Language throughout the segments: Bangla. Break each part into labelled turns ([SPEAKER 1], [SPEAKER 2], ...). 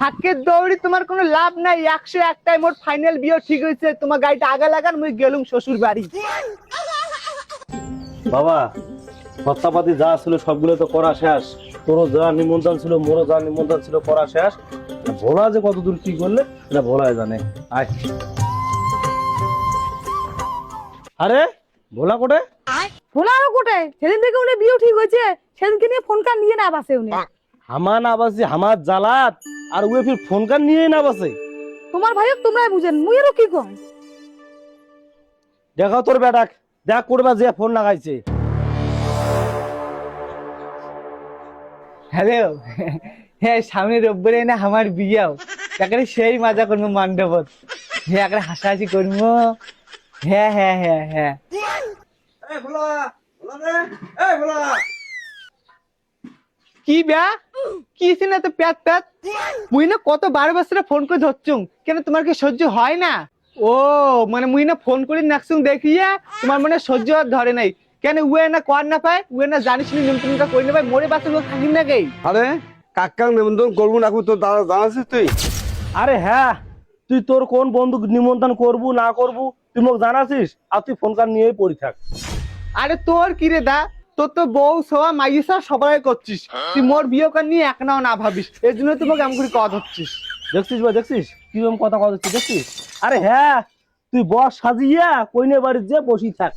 [SPEAKER 1] হাকের দৌড়ি তোমার কোনো লাভ নাই, 101টাই মোট ফাইনাল বিয়ে ঠিক হয়েছে। তোমার গাড়িটা আগা লাগান, মুই গেলুম শ্বশুর বাড়ি।
[SPEAKER 2] বাবা, খরচাপাতি যা ছিল সবগুলো তো করা শেষ। তোরও যা নিমন্ত্রণ ছিল, মোরও যা নিমন্ত্রণ ছিল করা শেষ। ভোলা যে কতদূর কি করলে এটা ভোলাই জানে। আয়, আরে ভোলা কোটে?
[SPEAKER 3] ভোলা আরো কোটে? সেদিন থেকে উনি বিয়ে ঠিক হয়েছে, সেদিনকে নিয়ে ফোন কার নিয়ে না বাসে উনি।
[SPEAKER 2] হামা না বাসি হামার জালাত, আর ওয়ে ফির ফোন কার নিয়ে না বাসে।
[SPEAKER 3] তোমার ভাইও তোমরাই বুঝেন, মুই আরো কি কম।
[SPEAKER 2] দেখাও তোর বেটাক, দেখ করবা যে ফোন লাগাইছে।
[SPEAKER 1] হ্যালো, হ্যাঁ সামনে রোববারে না আমার বিয়েও, একেবারে সেই মজা করবো মণ্ডপত। হ্যাঁ একেবারে হাসাহাসি করবো। হ্যাঁ হ্যাঁ হ্যাঁ হ্যাঁ। কি ব্যাহ, কি না তো প্যাত প্যাত। মুই না কত 12 বছরে ফোন করে ধরছুম, কেন তোমার কি সহ্য হয় না? ও মানে মুই না ফোন করে নাকছুম দেখিয়া তোমার মানে সহ্য আর ধরে নাই। কেন উয়ে না কর না পায়, উয়ে না জানিস নি নিমন্ত্রণটা কই না পায়, মোরে বাচ্চা লোক থাকিন না গেই।
[SPEAKER 4] আরে কাকা নিমন্ত্রণ করবো না তো জানাছিস তুই?
[SPEAKER 2] আরে হ্যাঁ, তুই তোর কোন বন্ধু নিমন্ত্রণ করবু না করবু তুই মোক জানাছিস, আর তুই ফোন কার নিয়েই পড়ি থাক।
[SPEAKER 1] আরে তোর কি রে দা, তোর তো বউ সোয়া মাইসা সবাই করছিস, তুই মোর বিয়ে কর নিয়ে এক নাও না ভাবিস, এর জন্য তুই আমাকে এমন করে কথা হচ্ছিস।
[SPEAKER 2] দেখছিস ভাই, দেখছিস কিরকম কথা কথা হচ্ছে, দেখছিস? আরে হ্যাঁ, তুই বস সাজিয়া কইনে বাড়ির যে বসি থাক।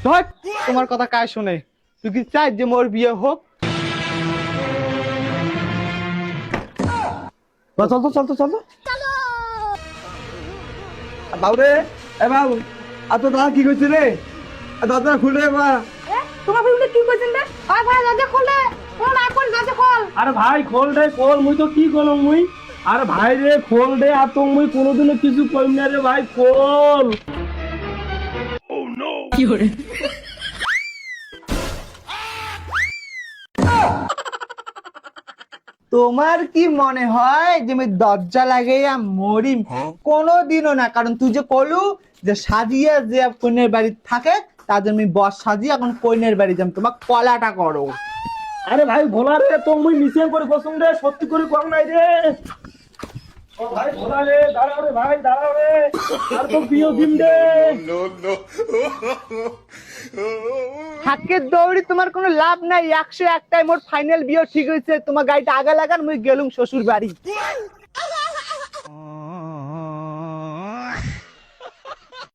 [SPEAKER 1] ধর, তোমার কথা কায় শুনে? তুই কি চাই যে মোর বিয়ে হোক?
[SPEAKER 2] চল তো চল তো চল তো।
[SPEAKER 4] বাবুরে, এ বাবু, আর তো দাদা কি করছে রে? দাদা খুলে মা।
[SPEAKER 3] তোমার ভাই উনি কি কইছেন রে? আয় ভাই দরজা খোলে, ও না কোন দরজা খোল।
[SPEAKER 2] আরে ভাই খোল রে খোল, মুই তো কি করলাম মুই? আরে ভাই রে খোল রে, আর তো মুই কোনোদিনও কিছু করি না রে ভাই, খোল।
[SPEAKER 1] তোমার কি মনে হয় যে আমি দরজা লাগাইয়া মরিম? কোনোদিনও না, কারণ তুই যে কলু যে সাজিয়া যে কইনের বাড়ি থাকে, তার জন্য আমি বস সাজিয়ে এখন কইনের বাড়ি যাম, তোমার কলাটা করো।
[SPEAKER 2] আরে ভাই ভোলা রে, তো মুই মিশে করে বসুন রে, সত্যি করে কম নাই রে। ও ভাই ভোলা রে, দাঁড়াও রে ভাই, দাঁড়াও রে, আর তো বিয়ে দিন রে।
[SPEAKER 1] হাকের দৌড়ি তোমার কোনো লাভ নাই, 101টাই মোট ফাইনাল বিয়ে ঠিক হয়েছে। তোমার গাড়িটা আগা লাগান, মুই গেলুম শ্বশুর বাড়ি।